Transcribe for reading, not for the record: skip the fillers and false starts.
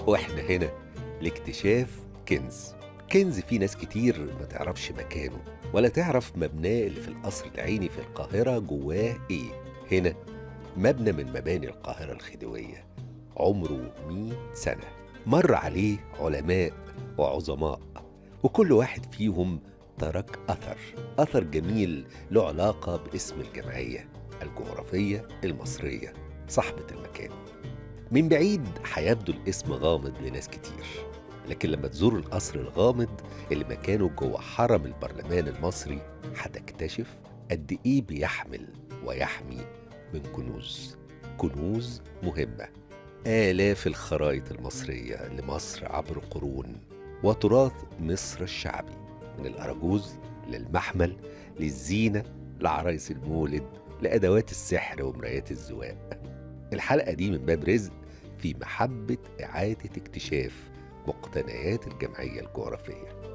واحنا هنا لاكتشاف كنز في ناس كتير ما تعرفش مكانه ولا تعرف مبناه اللي في القصر العيني في القاهرة جواه ايه. هنا مبنى من مباني القاهرة الخديوية، عمره 100 سنة. مر عليه علماء وعظماء، وكل واحد فيهم ترك أثر جميل له علاقة باسم الجمعية الجغرافية المصرية صاحبة المكان. من بعيد هيبدو الاسم غامض لناس كتير، لكن لما تزور القصر الغامض اللي مكانه جوه حرم البرلمان المصري هتكتشف قد إيه بيحمل ويحمي من كنوز مهمة. آلاف الخرايط المصرية لمصر عبر قرون، وتراث مصر الشعبي من الأراجوز للمحمل للزينة لعرايس المولد لأدوات السحر ومرايات الزواق. الحلقة دي من باب رزق في محبة إعادة اكتشاف مقتنيات الجمعية الجغرافية.